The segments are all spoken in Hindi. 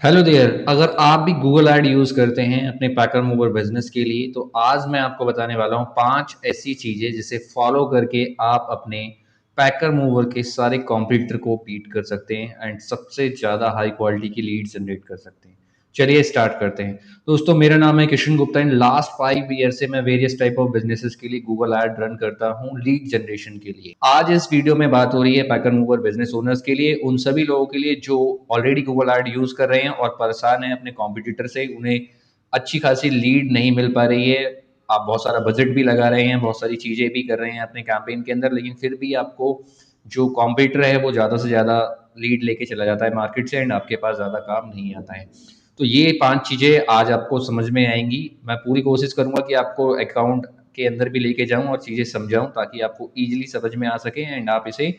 Hello there. अगर आप भी गूगल ऐड यूज़ करते हैं अपने पैकर मूवर बिजनेस के लिए तो आज मैं आपको बताने वाला हूँ पांच ऐसी चीज़ें जिसे फॉलो करके आप अपने पैकर मूवर के सारे कॉम्पिटिटर को बीट कर सकते हैं एंड सबसे ज़्यादा हाई क्वालिटी की लीड जनरेट कर सकते हैं। चलिए स्टार्ट करते हैं। दोस्तों, मेरा नाम है Kishan Gupta. In last 5 year से मैं वेरियस टाइप ऑफ बिजनेसेस के लिए गूगल ऐड रन करता हूँ लीड जनरेशन के लिए। आज इस वीडियो में बात हो रही है पैकर मूवर बिजनेस ओनर्स के लिए, उन सभी लोगों के लिए जो ऑलरेडी गूगल ऐड यूज कर रहे हैं और परेशान हैं अपने कॉम्पिटिटर से। उन्हें अच्छी खासी लीड नहीं मिल पा रही है। आप बहुत सारा बजट भी लगा रहे हैं, बहुत सारी चीजें भी कर रहे हैं अपने कैंपेन के अंदर, लेकिन फिर भी आपको जो कॉम्पिटिटर है वो ज्यादा से ज्यादा लीड लेके चला जाता है मार्केट से एंड आपके पास ज्यादा काम नहीं आता है। तो ये 5 चीज़ें आज आपको समझ में आएँगी। मैं पूरी कोशिश करूँगा कि आपको अकाउंट के अंदर भी लेके जाऊँ और चीज़ें समझाऊँ ताकि आपको ईज़िली समझ में आ सके एंड आप इसे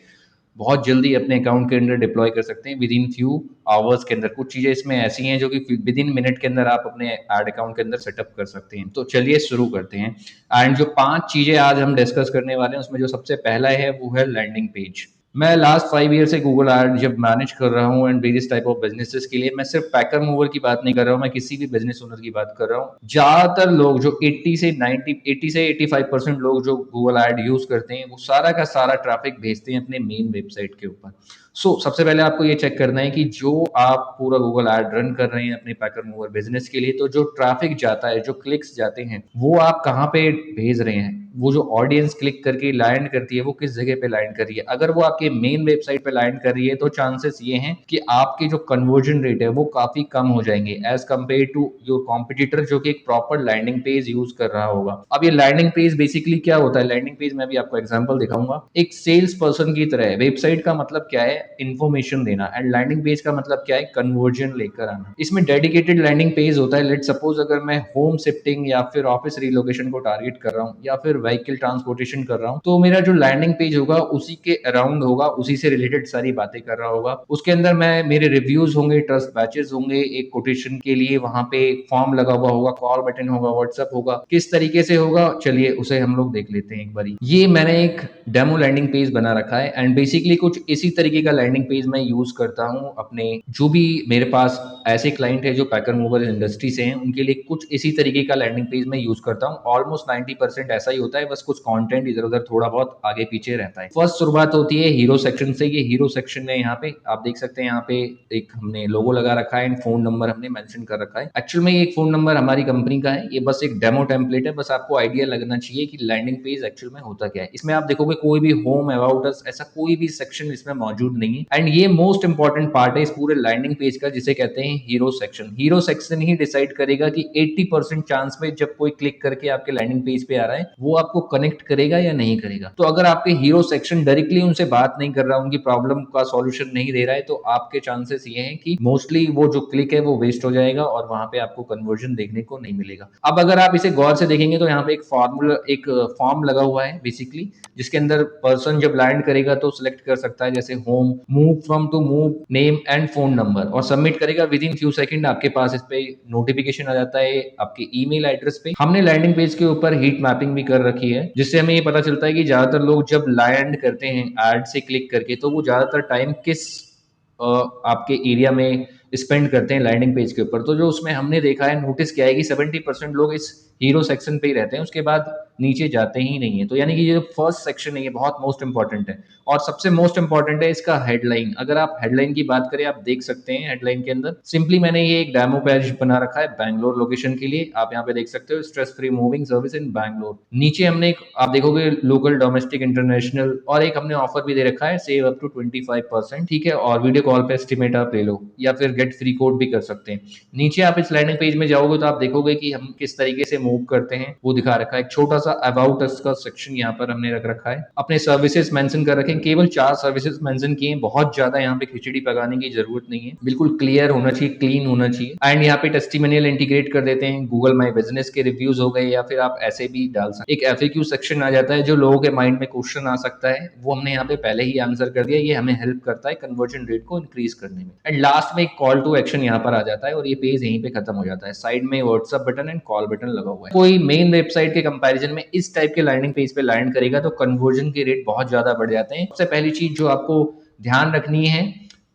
बहुत जल्दी अपने अकाउंट के अंदर डिप्लॉय कर सकते हैं विद इन फ्यू आवर्स के अंदर। कुछ चीज़ें इसमें ऐसी हैं जो कि विद इन मिनट के अंदर आप अपने एड अकाउंट के अंदर सेटअप कर सकते हैं। तो चलिए शुरू करते हैं। एंड जो 5 चीज़ें आज हम डिस्कस करने वाले हैं उसमें जो सबसे पहला है वो है लैंडिंग पेज। मैं लास्ट 5 ईयर से गूगल एड जब मैनेज कर रहा हूँ and various type of businesses के लिए, मैं सिर्फ पैकर मूवर की बात नहीं कर रहा हूँ, मैं किसी भी बिजनेस ओनर की बात कर रहा हूँ। ज्यादातर लोग जो 80 से 85% लोग जो गूगल एड यूज करते हैं वो सारा का सारा ट्रैफिक भेजते हैं अपने मेन वेबसाइट के ऊपर। सबसे पहले आपको ये चेक करना है कि जो आप पूरा गूगल एड रन कर रहे हैं अपने पैकर मूवर बिजनेस के लिए, तो जो ट्रैफिक जाता है, जो क्लिक्स जाते हैं, वो आप कहाँ पे भेज रहे हैं। वो जो ऑडियंस क्लिक करके लैंड करती है वो किस जगह पे लैंड कर रही है। अगर वो आपके मेन वेबसाइट पे लैंड कर रही है तो चांसेस ये हैं कि आपकी जो कन्वर्जन रेट है वो काफी कम हो जाएंगे as compare to your competitor जो कि एक प्रॉपर लैंडिंग पेज यूज कर रहा होगा। अब ये लैंडिंग पेज बेसिकली क्या होता है? लैंडिंग पेज मैं भी आपको एग्जांपल दिखाऊंगा। एक सेल्स पर्सन की तरह है। वेबसाइट का मतलब क्या है? इन्फॉर्मेशन देना। एंड लैंडिंग पेज का मतलब क्या है? कन्वर्जन लेकर आना। इसमें डेडिकेटेड लैंडिंग पेज होता है। लेट सपोज अगर मैं होम शिफ्टिंग या फिर ऑफिस रिलोकेशन को टारगेट कर रहा हूँ या फिर व्हीकल ट्रांसपोर्टेशन कर रहा हूँ, तो मेरा जो लैंडिंग पेज होगा उसी के अराउंड होगा, उसी से रिलेटेड सारी बातें कर रहा होगा। उसके अंदर मैं मेरे रिव्यूज होंगे, ट्रस्ट बैचेस होंगे, एक कोटेशन के लिए वहां पे फॉर्म लगा हुआ होगा, कॉल बटन होगा, व्हाट्सएप होगा। किस तरीके से होगा चलिए उसे हम लोग देख लेते हैं एक बारी। ये मैंने एक डेमो लैंडिंग पेज बना रखा है एंड बेसिकली कुछ इसी तरीके का लैंडिंग पेज मैं यूज करता हूँ अपने जो भी मेरे पास ऐसे क्लाइंट है जो पैकर मूवर इंडस्ट्री से हैं, उनके लिए कुछ इसी तरीके का लैंडिंग पेज मैं यूज करता हूँ। ऑलमोस्ट 90% ऐसा ही होता है, बस कुछ कंटेंट इधर उधर थोड़ा बहुत आगे पीछे रहता है। फर्स्ट शुरुआत होती है हीरो सेक्शन से। ये हीरो सेक्शन में यहाँ पे आप देख सकते हैं, यहाँ पे एक हमने लोगो लगा रखा है एंड फोन नंबर हमने मेंशन कर रखा है। एक्चुअल में ये एक फोन नंबर हमारी कंपनी का है, ये बस एक डेमो टेम्पलेट है। बस आपको आइडिया लगना चाहिए कि लैंडिंग पेज एक्चुअल में होता क्या है। इसमें आप देखोगे कोई भी होम, अबाउट अस, ऐसा कोई भी सेक्शन इसमें मौजूद नहीं है। एंड ये मोस्ट इंपॉर्टेंट पार्ट है इस पूरे लैंडिंग पेज का, जिसे कहते हैं हीरो सेक्शन। हीरो सेक्शन ही डिसाइड करेगा कि 80% चांस में जब कोई क्लिक करके आपके लैंडिंग पेज पे आ रहा है वो आपको कनेक्ट करेगा या नहीं करेगा। तो अगर आपके हीरो सेक्शन डायरेक्टली उनसे बात नहीं कर रहा, उनकी प्रॉब्लम का सॉल्यूशन नहीं दे रहा है, तो आपके चांसेस ये हैं कि मोस्टली वो जो क्लिक है वो वेस्ट हो जाएगा और वहां पे आपको कन्वर्जन देखने को नहीं मिलेगा। अब अगर आप इसे गौर से देखेंगे तो यहाँ पे एक फॉर्म लगा हुआ है बेसिकली, जिसके अंदर पर्सन जब लैंड करेगा तो सिलेक्ट कर सकता है जैसे home, move from to move, name and phone number, और सबमिट करेगा। विद इन फ्यू सेकंड आपके पास इस पे नोटिफिकेशन आ जाता है आपके ईमेल एड्रेस पे। हमने लैंडिंग पेज के ऊपर हीट मैपिंग भी कर रखी है, जिससे हमें ये पता चलता है कि ज्यादातर लोग जब लैंड करते हैं एड से क्लिक करके तो वो ज्यादातर टाइम किस आपके एरिया में स्पेंड करते हैं लैंडिंग पेज के ऊपर। तो जो उसमें हमने देखा है, नोटिस किया है कि 70% लोग इस हीरो सेक्शन पे ही रहते हैं, उसके बाद नीचे जाते ही नहीं है। तो यानी कि ये जो फर्स्ट सेक्शन है ये बहुत मोस्ट इंपॉर्टेंट है। और सबसे मोस्ट इंपॉर्टेंट है इसका हेडलाइन। अगर आप हेडलाइन की बात करें, आप देख सकते हैं हेडलाइन के अंदर सिंपली मैंने ये एक डेमो पेज बना रखा है बैंगलोर लोकेशन के लिए। आप यहाँ पे देख सकते हो stress free moving service in Bangalore. नीचे हमने एक आप देखोगे लोकल, डोमेस्टिक, इंटरनेशनल, और एक हमने ऑफर भी दे रखा है सेव अप टू 25%, ठीक है। और वीडियो कॉल पे एस्टिमेट आप ले लो या फिर गेट फ्री कोड भी कर सकते हैं। नीचे आप इस लैंडिंग पेज में जाओगे तो आप देखोगे कि हम किस तरीके से मूव करते हैं वो दिखा रखा है। एक छोटा सा अबाउट अस का सेक्शन यहाँ पर हमने रख रखा है। अपने सर्विसेज मेंशन कर रखे हैं, केवल 4 सर्विसेज मेंशन किए हैं। बहुत ज्यादा यहाँ पे खिचड़ी पकाने की जरूरत नहीं है, बिल्कुल क्लियर होना चाहिए, क्लीन होना चाहिए। एंड यहाँ पे टेस्टिमोनियल इंटीग्रेट कर देते हैं, गूगल माई बिजनेस के रिव्यूज हो गए या फिर आप ऐसे भी डाल सकते हैं। एक एफएक्यू सेक्शन आ जाता है, जो लोगों के माइंड में क्वेश्चन आ सकता है वो हमने यहाँ पे पहले ही आंसर कर दिया। ये हमें हेल्प करता है कन्वर्जन रेट को इंक्रीज करने में। एंड लास्ट में एक कॉल टू एक्शन यहाँ पर आ जाता है और ये पेज यहीं पे खत्म हो जाता है। साइड में WhatsApp button and call button लगा हुआ है। कोई मेन वेबसाइट के कंपैरिजन में इस टाइप के लैंडिंग पेज पे लैंड करेगा तो कन्वर्जन के रेट बहुत ज्यादा बढ़ जाते हैं। सबसे पहली चीज जो आपको ध्यान रखनी है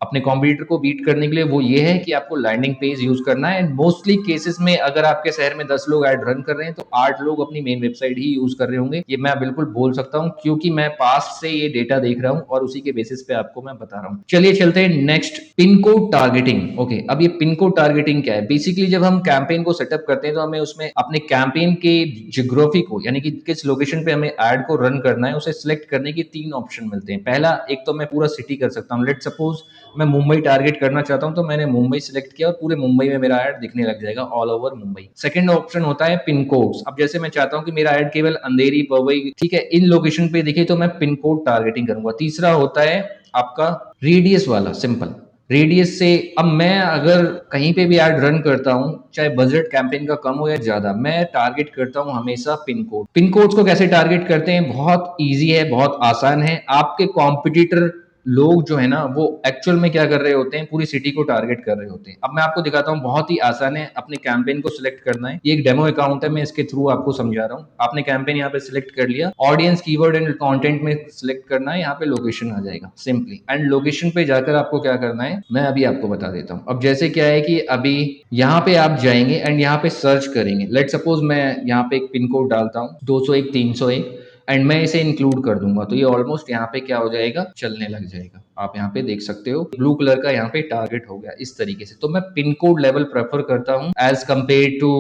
अपने कॉम्पिटिटर को बीट करने के लिए वो ये है कि आपको लैंडिंग पेज यूज करना है। मोस्टली केसेस में अगर आपके शहर में 10 लोग ऐड रन कर रहे हैं तो 8 लोग अपनी मेन वेबसाइट ही यूज कर रहे होंगे, ये मैं बिल्कुल बोल सकता हूँ क्योंकि मैं पास्ट से ये डेटा देख रहा हूँ और उसी के बेसिस पे आपको मैं बता रहा हूँ। चलिए चलते हैं next, pin code targeting. Okay, अब ये पिन कोड टारगेटिंग क्या है? बेसिकली जब हम कैंपेन को सेटअप करते हैं तो हमें उसमें अपने कैंपेन के जियोग्राफी को, यानी कि किस लोकेशन पे हमें ऐड को रन करना है, उसे सिलेक्ट करने के 3 ऑप्शन मिलते हैं। पहला, एक तो मैं पूरा सिटी कर सकता हूँ। लेट सपोज मैं मुंबई टारगेट करना चाहता हूं तो मैंने मुंबई सिलेक्ट किया और पूरे मुंबई में मेरा ऐड दिखने लग जाएगा, all over Mumbai. Second option होता है पिन कोड्स। अब जैसे मैं चाहता हूं कि मेरा ऐड केवल अंधेरी, पवई, ठीक है, इन लोकेशन पे दिखे तो मैं पिन कोड टारगेटिंग करूंगा। तीसरा होता है आपका रेडियस वाला, सिंपल रेडियस से। अब मैं अगर कहीं पे भी ऐड रन करता हूं, चाहे बजट कैंपेन का कम हो या ज्यादा, मैं टारगेट करता हूं हमेशा पिन कोड। पिन कोड्स को कैसे टारगेट करते हैं? बहुत इजी है, बहुत आसान है। आपके कॉम्पिटिटर लोग जो है ना, वो एक्चुअल में क्या कर रहे होते हैं, पूरी सिटी को टारगेट कर रहे होते हैं। अब मैं आपको दिखाता हूँ, बहुत ही आसान है। अपने कैंपेन को सिलेक्ट करना है, ये एक डेमो अकाउंट है, मैं इसके थ्रू आपको समझा रहा हूँ। आपने कैंपेन यहाँ पे सिलेक्ट कर लिया, ऑडियंस, कीवर्ड एंड कंटेंट में सिलेक्ट करना है, यहाँ पे लोकेशन आ जाएगा सिंपली। एंड लोकेशन पे जाकर आपको क्या करना है, मैं अभी आपको बता देता हूँ। अब जैसे क्या है कि अभी यहाँ पे आप जाएंगे एंड यहाँ पे सर्च करेंगे। लेट सपोज मैं यहाँ पे एक पिन कोड डालता हूँ 201 301 एंड मैं इसे इंक्लूड कर दूंगा तो ये ऑलमोस्ट यहाँ पे क्या हो जाएगा, चलने लग जाएगा। आप यहाँ पे देख सकते हो ब्लू कलर का यहाँ पे टारगेट हो गया इस तरीके से। तो मैं पिन कोड लेवल प्रेफर करता हूँ एज कंपेयर टू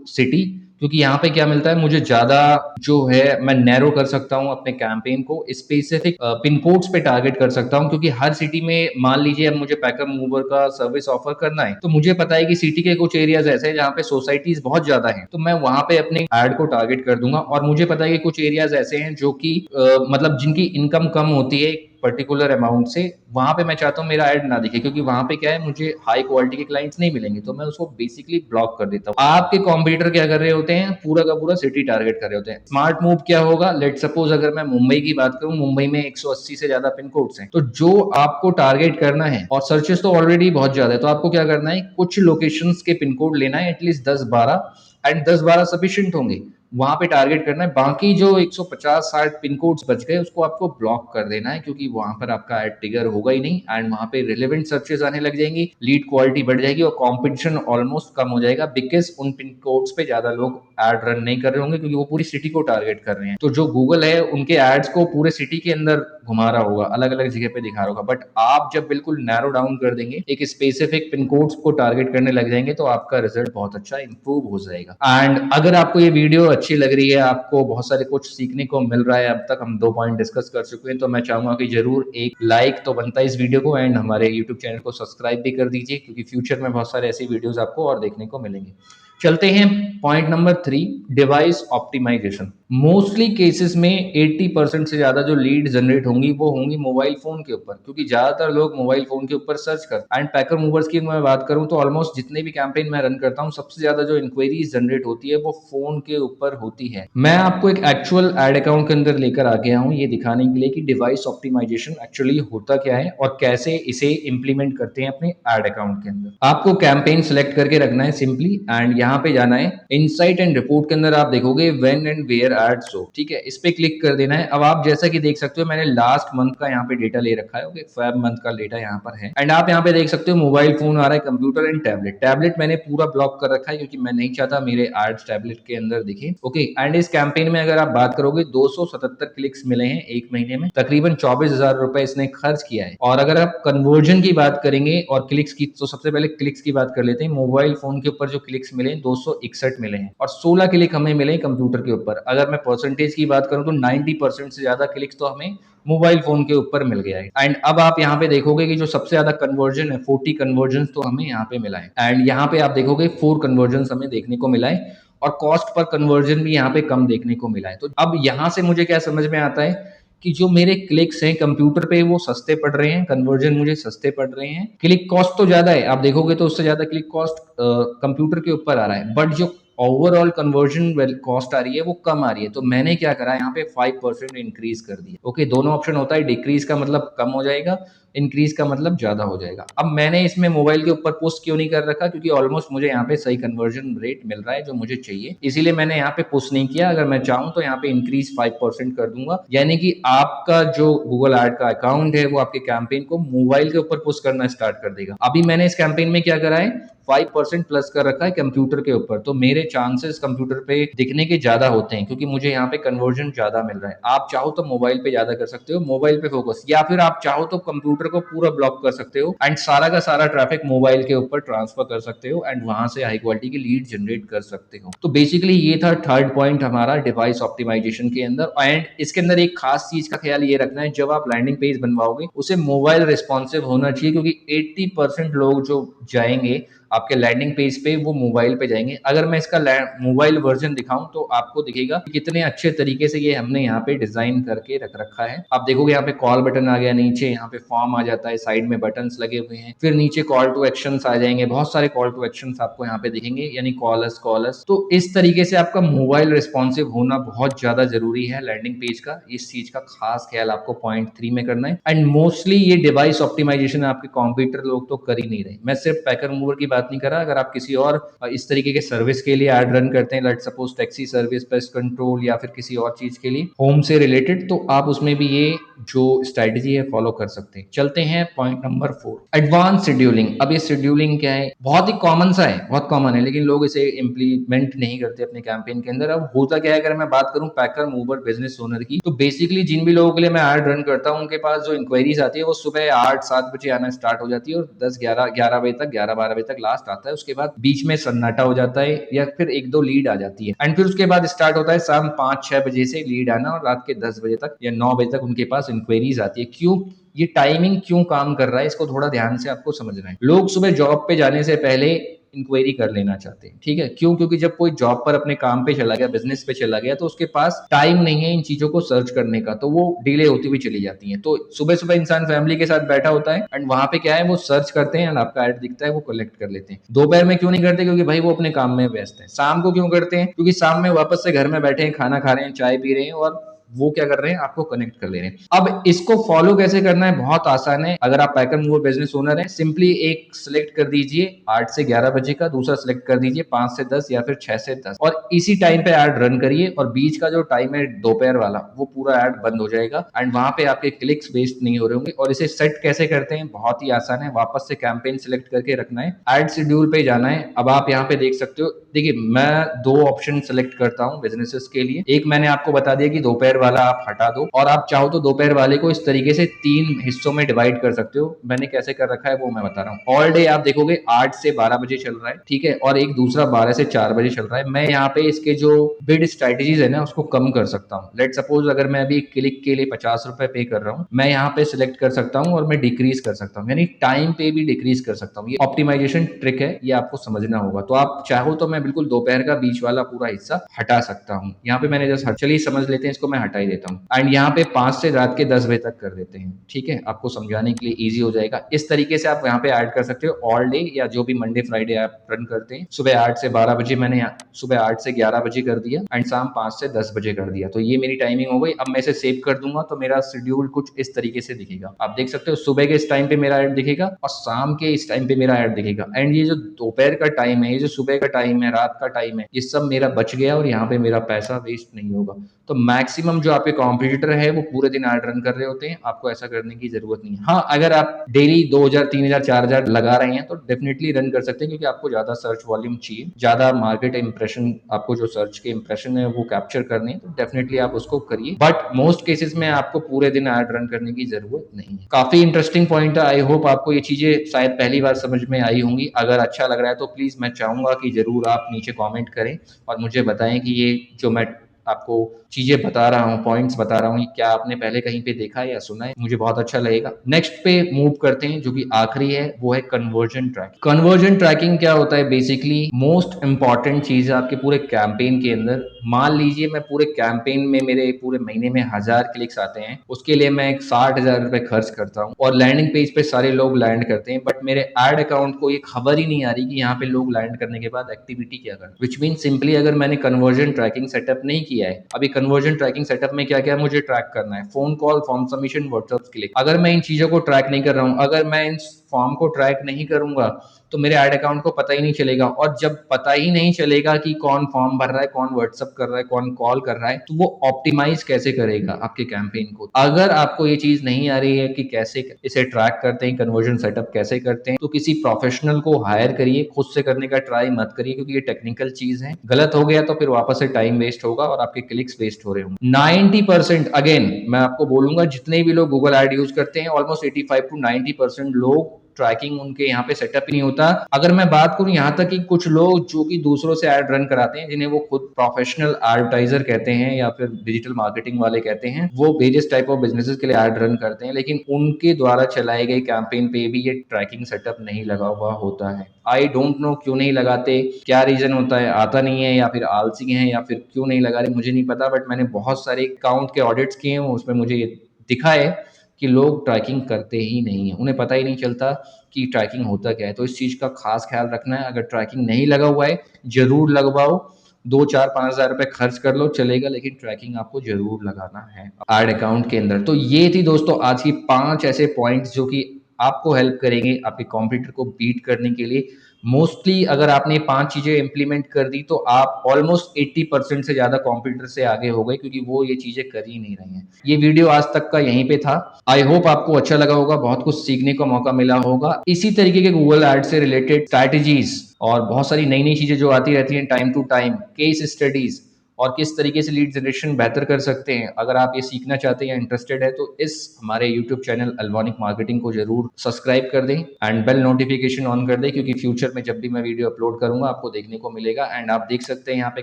सिटी, क्योंकि यहाँ पे क्या मिलता है मुझे, ज्यादा जो है मैं नैरो कर सकता हूँ अपने कैंपेन को, स्पेसिफिक पिन कोड्स पे टारगेट कर सकता हूँ। क्योंकि हर सिटी में मान लीजिए अब मुझे पैकर मूवर का सर्विस ऑफर करना है, तो मुझे पता है कि सिटी के कुछ एरियाज ऐसे हैं जहाँ पे सोसाइटीज बहुत ज्यादा हैं, तो मैं वहां पे अपने एड को टारगेट कर दूंगा। और मुझे पता है कि कुछ एरियाज ऐसे हैं जो कि मतलब जिनकी इनकम कम होती है पर्टिकुलर अमाउंट से, वहां पे मैं चाहता हूँ मेरा ऐड ना दिखे, क्योंकि वहां पे क्या है मुझे हाई क्वालिटी के क्लाइंट्स नहीं मिलेंगे, तो मैं उसको बेसिकली ब्लॉक कर देता हूँ। आपके कॉम्पिटिटर क्या कर रहे होते हैं, पूरा का पूरा सिटी टारगेट कर रहे होते हैं। स्मार्ट मूव क्या होगा, लेट सपोज अगर मैं मुंबई की बात करूं, मुंबई में 180 से ज्यादा पिन कोड्स हैं, तो जो आपको टारगेट करना है, और सर्चेस तो ऑलरेडी बहुत ज्यादा है, तो आपको क्या करना है, कुछ लोकेशंस के पिन कोड लेना है, एटलीस्ट 10-12, एंड 10-12 सफिशिएंट होंगे, वहां पे टारगेट करना है। बाकी जो 150-60 पिन कोड्स बच गए उसको आपको ब्लॉक कर देना है, क्योंकि वहां पर आपका एड ट्रिगर होगा ही नहीं एंड वहां पे रिलेवेंट सर्चेस आने लग जाएंगी, लीड क्वालिटी बढ़ जाएगी और कंपटीशन ऑलमोस्ट कम हो जाएगा, बिकॉज उन पिन कोड्स पे ज्यादा लोग एड रन नहीं कर रहे होंगे, क्योंकि वो पूरी सिटी को टारगेट कर रहे हैं। तो जो गूगल है उनके एड्स को पूरे सिटी के अंदर घुमा रहा होगा, अलग अलग जगह पे दिखा रहा होगा, बट आप जब बिल्कुल नैरो डाउन कर देंगे, एक स्पेसिफिक पिन कोड्स को टारगेट करने लग जाएंगे, तो आपका रिजल्ट बहुत अच्छा इंप्रूव हो जाएगा। एंड अगर आपको ये वीडियो अच्छी लग रही है, आपको बहुत सारे कुछ सीखने को मिल रहा है, अब तक हम 2 पॉइंट डिस्कस कर चुके हैं, तो मैं चाहूंगा कि जरूर एक लाइक तो बनता है इस वीडियो को, एंड हमारे यूट्यूब चैनल को सब्सक्राइब भी कर दीजिए, क्योंकि फ्यूचर में बहुत सारे ऐसी वीडियोस आपको और देखने को मिलेंगे। चलते हैं point number 3, device optimisation. Mostly cases में 80% से ज्यादा जो लीड जनरेट होंगी वो होंगी मोबाइल फोन के ऊपर, क्योंकि ज्यादातर लोग मोबाइल फोन के ऊपर सर्च करते हैं। एंड पैकर मूवर्स की मैं बात करूं तो ऑलमोस्ट जितने भी कैंपेन मैं रन करता हूं, सबसे ज्यादा जो इंक्वायरीज जनरेट होती है वो फोन के ऊपर होती है। मैं आपको एक एक्चुअल एड अकाउंट के अंदर लेकर आ गया हूं, ये दिखाने के लिए कि डिवाइस ऑप्टिमाइजेशन एक्चुअली होता क्या है और कैसे इसे इंप्लीमेंट करते हैं अपने एड अकाउंट के अंदर। आपको कैंपेन सिलेक्ट करके रखना है सिंपली, एंड यहाँ पे जाना है इनसाइट एंड रिपोर्ट के अंदर, आप देखोगे when and where ads show, ठीक है, इस पे क्लिक कर देना है। अब आप जैसा कि देख सकते हो मैंने लास्ट मंथ का यहाँ पे डेटा ले रखा है, ओके, फेब मंथ का डेटा यहाँ पर है। एंड आप यहाँ पे देख सकते हो मोबाइल फोन आ रहा है, कंप्यूटर एंड टैबलेट। टैबलेट मैंने पूरा ब्लॉक कर रखा है क्योंकि मैं नहीं चाहता मेरे एड्स टैबलेट के अंदर दिखे, ओके। एंड इस कैंपेन में अगर आप बात करोगे 277 क्लिक्स मिले हैं एक महीने में, तकरीबन 24,000 रुपए इसने खर्च किया है। और अगर आप कन्वर्जन की बात करेंगे और क्लिक्स की, तो सबसे पहले क्लिक्स की बात कर लेते हैं। मोबाइल फोन के ऊपर जो क्लिक्स मिले 261 मिले हैं और 16 क्लिक हमें मिले कंप्यूटर के ऊपर। अगर मैं परसेंटेज की बात करूं तो 90% से ज्यादा क्लिक्स तो हमें मोबाइल फोन के ऊपर मिल गया है। एंड अब आप यहाँ पे देखोगे कि जो सबसे ज्यादा कन्वर्जन है 40 कन्वर्जन तो हमें यहाँ पे मिला है। एंड यहाँ पे आप देखोगे 4 कन्वर्जन हमें देखने को मिला है और कॉस्ट पर कन्वर्जन भी यहाँ पे कम देखने को मिला है। तो अब यहाँ से मुझे क्या समझ में आता है कि जो मेरे क्लिक्स हैं कंप्यूटर पे वो सस्ते पड़ रहे हैं, कन्वर्जन मुझे सस्ते पड़ रहे हैं। क्लिक कॉस्ट तो ज्यादा है, आप देखोगे तो उससे ज्यादा क्लिक कॉस्ट कंप्यूटर के ऊपर आ रहा है, बट जो ओवरऑल कन्वर्जन कॉस्ट आ रही है वो कम आ रही है। तो मैंने क्या करा यहाँ पे 5% इंक्रीज कर दिया, ओके। दोनों ऑप्शन होता है, डिक्रीज का मतलब कम हो जाएगा इंक्रीज का मतलब ज्यादा हो जाएगा। अब मैंने इसमें मोबाइल के ऊपर पोस्ट क्यों नहीं कर रखा, क्योंकि ऑलमोस्ट मुझे यहाँ पे सही कन्वर्जन रेट मिल रहा है जो मुझे चाहिए, इसीलिए मैंने यहाँ पे पोस्ट नहीं किया। अगर मैं चाहूँ तो यहाँ पे इंक्रीज 5% कर दूंगा, यानी कि आपका जो गूगल एड का अकाउंट है वो आपके कैंपेन को मोबाइल के ऊपर पोस्ट करना स्टार्ट कर देगा। अभी मैंने इस कैंपेन में क्या करा है, 5% प्लस कर रखा है कंप्यूटर के ऊपर, तो मेरे चांसेस कंप्यूटर पे दिखने के ज्यादा होते हैं, क्योंकि मुझे यहाँ पे कन्वर्जन ज्यादा मिल रहा है। आप चाहो तो मोबाइल पे ज्यादा कर सकते हो, मोबाइल पे फोकस, या फिर आप चाहो तो कंप्यूटर को पूरा ब्लॉक कर सकते हो एंड सारा का सारा ट्रैफिक मोबाइल के ऊपर ट्रांसफर कर सकते हो एंड वहां से हाई क्वालिटी की लीड जनरेट कर सकते हो। तो बेसिकली ये था थर्ड पॉइंट हमारा डिवाइस ऑप्टिमाइजेशन के अंदर। एंड इसके अंदर एक खास चीज का ख्याल ये रखना है, जब आप लैंडिंग पेज बनवाओगे उसे मोबाइल रिस्पॉन्सिव होना चाहिए, क्योंकि 80% लोग जो जाएंगे आपके लैंडिंग पेज पे वो मोबाइल पे जाएंगे। अगर मैं इसका मोबाइल वर्जन दिखाऊं तो आपको दिखेगा कि कितने अच्छे तरीके से ये हमने यहाँ पे डिजाइन करके रख रखा है। आप देखोगे यहाँ पे कॉल बटन आ गया, नीचे यहाँ पे फॉर्म आ जाता है, साइड में बटन्स लगे हुए हैं, फिर नीचे कॉल टू एक्शन आ जाएंगे, बहुत सारे कॉल टू एक्शन आपको यहाँ पे दिखेंगे, यानी कॉलस कॉलस। तो इस तरीके से आपका मोबाइल रिस्पॉन्सिव होना बहुत ज्यादा जरूरी है लैंडिंग पेज का। इस चीज का खास ख्याल आपको पॉइंट 3 में करना है। एंड मोस्टली ये डिवाइस ऑप्टिमाइजेशन आपके कॉम्प्यूटर लोग तो कर ही नहीं रहे। मैं सिर्फ पैकर मूवर की बात नहीं कर रहा, अगर आप किसी और इस तरीके के सर्विस के लिए एड रन करते हैं, let suppose taxi service, pest control, या फिर किसी और चीज के लिए होम से रिलेटेड, तो आप उसमें भी ये जो स्ट्रेटजी है फॉलो कर सकते हैं। चलते हैं पॉइंट नंबर 4, एडवांस शेड्यूलिंग। अब ये शेड्यूलिंग क्या है, बहुत ही कॉमन सा है, बहुत कॉमन है, लेकिन लोग इसे इंप्लीमेंट नहीं करते अपने कैंपेन के अंदर। अब होता क्या है, अगर मैं बात करूं पैकर मूवर बिजनेस ओनर की, तो बेसिकली जिन भी लोगों के लिए मैं एड रन करता हूं उनके पास जो इंक्वायरीज आती है वो सुबह 8-7 बजे आना स्टार्ट हो जाती है और 10-11 बजे तक, 11-12 बजे तक लास्ट आता है। उसके बाद बीच में सन्नाटा हो जाता है या फिर एक दो लीड आ जाती है, एंड फिर उसके बाद स्टार्ट होता है शाम 5-6 बजे से लीड आना, और रात के 10 बजे तक या 9 बजे तक उनके पास इंक्वायरीज आती है। क्यों, ये टाइमिंग क्यों काम कर रहा है, इसको थोड़ा ध्यान से आपको समझना है। लोग सुबह जॉब पे जाने से पहले इंक्वायरी कर लेना चाहते हैं, ठीक है, क्यों, क्योंकि जब कोई जॉब पर अपने काम पे चला गया, बिजनेस पे चला गया, तो उसके पास टाइम नहीं है इन चीजों को सर्च करने का, तो वो डिले होती हुई चली जाती हैं। तो सुबह सुबह इंसान फैमिली के साथ बैठा होता है एंड वहां पे क्या है, वो सर्च करते हैं एंड आपका ऐड दिखता है, वो कलेक्ट कर लेते हैं। दोपहर में क्यों नहीं करते, क्योंकि भाई वो अपने काम में व्यस्त है। शाम को क्यों करते हैं, क्योंकि शाम में वापस से घर में बैठे हैं, खाना खा रहे हैं, चाय पी रहे हैं, और वो क्या कर रहे हैं, आपको कनेक्ट कर ले रहे हैं। अब इसको फॉलो कैसे करना है, बहुत आसान है। अगर आप पैकर मूवर बिजनेस ओनर है, सिंपली एक सिलेक्ट कर दीजिए 8 से 11 बजे का, दूसरा सिलेक्ट कर दीजिए 5 से 10 या फिर 6 से 10, और इसी टाइम पे ऐड रन करिए, और बीच का जो टाइम है दोपहर वाला वो पूरा ऐड बंद हो जाएगा एंड वहां पे आपके क्लिक्स वेस्ट नहीं हो रहे होंगे। और इसे सेट कैसे करते हैं, बहुत ही आसान है, वापस से कैंपेन सिलेक्ट करके रखना है, ऐड शेड्यूल पे जाना है। अब आप यहाँ पे देख सकते हो, देखिए मैं दो ऑप्शन सेलेक्ट करता हूँ बिजनेसेस के लिए। एक मैंने आपको बता दिया कि दोपहर वाला आप हटा दो, और आप चाहो तो दोपहर वाले को इस तरीके से 3 हिस्सों में डिवाइड कर सकते हो। मैंने कैसे कर रखा है वो मैं बता रहा हूँ। ऑल डे आप देखोगे 8 से 12 बजे चल रहा है, ठीक है, और एक दूसरा 12 से 4 बजे चल रहा है। मैं यहाँ पे इसके जो बिड स्ट्रेटेजीज है ना उसको कम कर सकता हूँ। लेट सपोज अगर मैं अभी क्लिक के लिए 50 रुपए पे कर रहा हूँ, मैं यहाँ पे सिलेक्ट कर सकता हूँ और मैं डिक्रीज कर सकता हूँ, यानी टाइम पे भी डिक्रीज कर सकता हूँ। ये ऑप्टिमाइजेशन ट्रिक है, ये आपको समझना होगा। तो आप चाहो तो मैं बिल्कुल दोपहर का बीच वाला पूरा हिस्सा हटा सकता हूँ। यहाँ पे मैंने जस्ट चलिए समझ लेते हैं, इसको मैं हटा ही देता हूँ एंड यहाँ पे 5 से रात के 10 बजे तक कर देते हैं, ठीक है, आपको समझाने के लिए इजी हो जाएगा। इस तरीके से आप यहाँ पे ऐड कर सकते हो ऑल डे, या जो भी मंडे फ्राइडे आप रन करते हैं। सुबह 8 से 12 बजे मैंने सुबह 8 से 11 बजे कर दिया एंड शाम 5 से 10 बजे कर दिया, तो ये मेरी टाइमिंग हो गई। अब मैं इसे सेव कर दूंगा तो मेरा शेड्यूल कुछ इस तरीके से दिखेगा। आप देख सकते हो सुबह के इस टाइम पे मेरा ऐड दिखेगा और शाम के इस टाइम पे मेरा ऐड दिखेगा, एंड ये जो दोपहर का टाइम है, ये जो सुबह का टाइम है, रात का टाइम है, ये सब मेरा बच गया और यहाँ पे मेरा पैसा वेस्ट नहीं होगा। तो मैक्सिमम जो आपके कॉम्पिटिटर है वो पूरे दिन ऐड रन कर रहे होते हैं, आपको ऐसा करने की जरूरत नहीं है। हाँ, अगर आप डेली 2000 3000 4000 लगा रहे हैं तो डेफिनेटली रन कर सकते हैं, क्योंकि आपको ज्यादा सर्च वॉल्यूम चाहिए, ज्यादा मार्केट इंप्रेशन, आपको जो सर्च के इंप्रेशन है वो कैप्चर करने हैं, तो डेफिनेटली आप उसको करिए। बट मोस्ट केसेस में आपको पूरे दिन ऐड रन करने की जरूरत नहीं है। काफी इंटरेस्टिंग पॉइंट है, आई होप आपको ये चीजें शायद पहली बार समझ में आई होंगी। अगर अच्छा लग रहा है तो प्लीज मैं चाहूंगा कि जरूर आप नीचे कॉमेंट करें और मुझे बताएं कि ये जो मैं आपको चीजें बता रहा हूँ, पॉइंट्स बता रहा हूँ, क्या आपने पहले कहीं पे देखा है या सुना है, मुझे बहुत अच्छा लगेगा। नेक्स्ट पे मूव करते हैं, जो कि आखिरी है, वो है कन्वर्जन ट्रैकिंग। कन्वर्जन ट्रैकिंग क्या होता है, बेसिकली मोस्ट इंपॉर्टेंट चीज है आपके पूरे कैंपेन के अंदर। मान लीजिए मैं पूरे कैंपेन में मेरे पूरे महीने में 1000 क्लिक्स आते हैं, उसके लिए मैं एक 60,000 रुपए खर्च करता हूँ और लैंडिंग पेज पे सारे लोग लैंड करते हैं, बट मेरे एड अकाउंट को ये खबर ही नहीं आ रही कि यहाँ पे लोग लैंड करने के बाद एक्टिविटी क्या करना, विच मीन सिंपली अगर मैंने कन्वर्जन ट्रैकिंग सेटअप नहीं किया है। अभी कन्वर्जन ट्रैकिंग सेटअप में क्या क्या मुझे ट्रैक करना है, phone call, form submission, WhatsApp click. अगर मैं इन चीजों को ट्रैक नहीं कर रहा हूँ, अगर मैं इन फॉर्म को ट्रैक नहीं करूंगा तो मेरे एड अकाउंट को पता ही नहीं चलेगा, और जब पता ही नहीं चलेगा कि कौन फॉर्म भर रहा है, कौन व्हाट्सअप कर रहा है, कौन कॉल कर रहा है, तो वो ऑप्टिमाइज कैसे करेगा आपके कैंपेन को। अगर आपको ये चीज नहीं आ रही है कि कैसे इसे ट्रैक करते हैं, कन्वर्जन सेटअप कैसे करते हैं, तो किसी प्रोफेशनल को हायर करिए, खुद से करने का ट्राई मत करिए, क्योंकि ये टेक्निकल चीज है। गलत हो गया तो फिर वापस से टाइम वेस्ट होगा और आपके क्लिक्स वेस्ट हो रहे होंगे। 90% अगेन मैं आपको बोलूंगा, जितने भी लोग गूगल एड यूज करते हैं, ऑलमोस्ट 85 to 90% लोग ट्रैकिंग उनके यहाँ पे सेटअप ही नहीं होता। अगर मैं बात करूं यहाँ तक कि कुछ लोग जो कि दूसरों से एड रन कराते हैं, जिन्हें वो खुद प्रोफेशनल एडवर्टाइजर कहते हैं या फिर डिजिटल मार्केटिंग वाले कहते हैं, वो वेरियस टाइप ऑफ बिजनेसेस के लिए एड रन करते हैं, लेकिन उनके द्वारा चलाए गए कैंपेन पे भी ये ट्रैकिंग सेटअप नहीं लगा हुआ होता है। आई डोंट नो क्यों नहीं लगाते, क्या रीजन होता है, आता नहीं है या फिर आलसी है या फिर क्यों नहीं लगा रहे, मुझे नहीं पता। बट मैंने बहुत सारे अकाउंट के ऑडिट्स किए हैं, उसमें मुझे ये दिखा है कि लोग ट्रैकिंग करते ही नहीं है, उन्हें पता ही नहीं चलता कि ट्रैकिंग होता क्या है। तो इस चीज का खास ख्याल रखना है। अगर ट्रैकिंग नहीं लगा हुआ है, जरूर लगवाओ, 2 4 5 हजार रुपए खर्च कर लो चलेगा, लेकिन ट्रैकिंग आपको जरूर लगाना है एड अकाउंट के अंदर। तो ये थी दोस्तों आज की 5 ऐसे पॉइंट्स जो कि आपको हेल्प करेंगे आपके कॉम्पिटिटर को बीट करने के लिए। मोस्टली अगर आपने 5 चीजें इंप्लीमेंट कर दी तो आप ऑलमोस्ट 80% से ज्यादा कॉम्पिटिटर से आगे हो गए, क्योंकि वो ये चीजें कर ही नहीं रही हैं। ये वीडियो आज तक का यहीं पे था। आई होप आपको अच्छा लगा होगा, बहुत कुछ सीखने का मौका मिला होगा। इसी तरीके के गूगल एड से रिलेटेड स्ट्रैटेजीज और बहुत सारी नई नई चीजें जो आती रहती हैं time to time, case studies और किस तरीके से लीड जनरेशन बेहतर कर सकते हैं, अगर आप ये सीखना चाहते हैं या इंटरेस्टेड है, तो इस हमारे यूट्यूब चैनल अल्वॉनिक मार्केटिंग को जरूर सब्सक्राइब कर दें एंड बेल नोटिफिकेशन ऑन कर दें, क्योंकि फ्यूचर में जब भी मैं वीडियो अपलोड करूंगा आपको देखने को मिलेगा। एंड आप देख सकते हैं यहाँ पे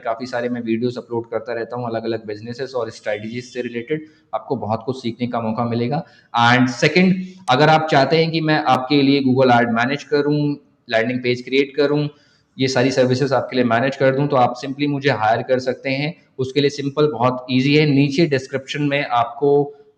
काफी सारे मैं वीडियोस अपलोड करता रहता हूँ अलग अलग बिजनेसेस और स्ट्रेटजीज से रिलेटेड, आपको बहुत कुछ सीखने का मौका मिलेगा। एंड सेकेंड, अगर आप चाहते हैं कि मैं आपके लिए गूगल एड मैनेज करूँ, लैंडिंग पेज क्रिएट करूँ, ये सारी सर्विसेज आपके लिए मैनेज कर दूं, तो आप सिंपली मुझे हायर कर सकते हैं। उसके लिए सिंपल बहुत इजी है, नीचे डिस्क्रिप्शन में आपको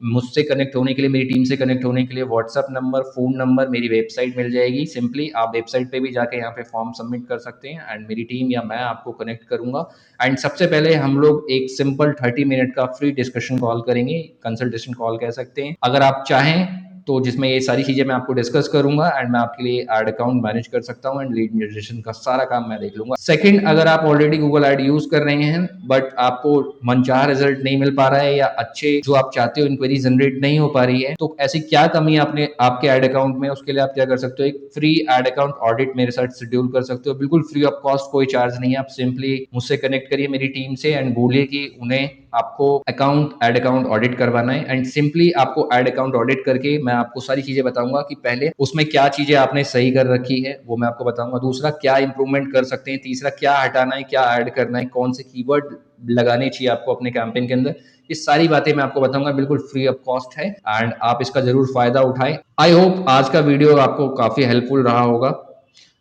मुझसे कनेक्ट होने के लिए, मेरी टीम से कनेक्ट होने के लिए व्हाट्सएप नंबर, फोन नंबर, मेरी वेबसाइट मिल जाएगी। सिंपली आप वेबसाइट पे भी जाके यहाँ पे फॉर्म सबमिट कर सकते हैं एंड मेरी टीम या मैं आपको कनेक्ट करूंगा। एंड सबसे पहले हम लोग एक सिंपल 30 मिनट का फ्री डिस्कशन कॉल करेंगे, कंसल्टेशन कॉल कह सकते हैं, अगर आप चाहें तो, जिसमें ये सारी चीजें मैं आपको डिस्कस करूंगा एंड मैं आपके लिए एड अकाउंट मैनेज कर सकता हूं एंड लीड जनरेशन का सारा काम मैं देख लूंगा। सेकंड, अगर आप ऑलरेडी गूगल एड यूज कर रहे हैं बट आपको मनचाहा रिजल्ट नहीं मिल पा रहा है या अच्छे जो आप चाहते हो इंक्वायरी जनरेट नहीं हो पा रही है, तो ऐसी क्या कमी आपने आपके एड अकाउंट में, उसके लिए आप क्या कर सकते हो, एक फ्री एड अकाउंट ऑडिट मेरे साथ शेड्यूल कर सकते हो, बिल्कुल फ्री ऑफ कॉस्ट, कोई चार्ज नहीं है। आप सिंपली मुझसे कनेक्ट करिए मेरी टीम से एंड बोलिए कि उन्हें आपको एड अकाउंट ऑडिट करवाना है एंड सिंपली आपको एड अकाउंट ऑडिट करके मैं आपको सारी चीजें बताऊंगा कि पहले उसमें क्या चीजें आपने सही कर रखी है वो मैं आपको बताऊंगा, दूसरा क्या इंप्रूवमेंट कर सकते हैं, तीसरा क्या हटाना है, क्या ऐड करना है, कौन से कीवर्ड लगाने चाहिए आपको अपने कैंपेन के अंदर, ये सारी बातें मैं आपको बताऊंगा, बिल्कुल फ्री ऑफ कॉस्ट है एंड आप इसका जरूर फायदा उठाएं। आई होप आज का वीडियो आपको काफी हेल्पफुल रहा होगा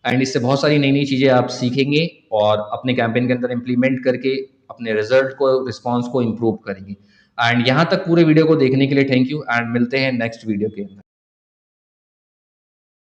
एंड इससे बहुत सारी नई नई चीजें आप सीखेंगे और अपने कैंपेन के अंदर इंप्लीमेंट करके अपने रिजल्ट को, रिस्पॉन्स को इम्प्रूव करेंगे। एंड यहाँ तक पूरे वीडियो को देखने के लिए थैंक यू एंड मिलते हैं नेक्स्ट वीडियो के अंदर।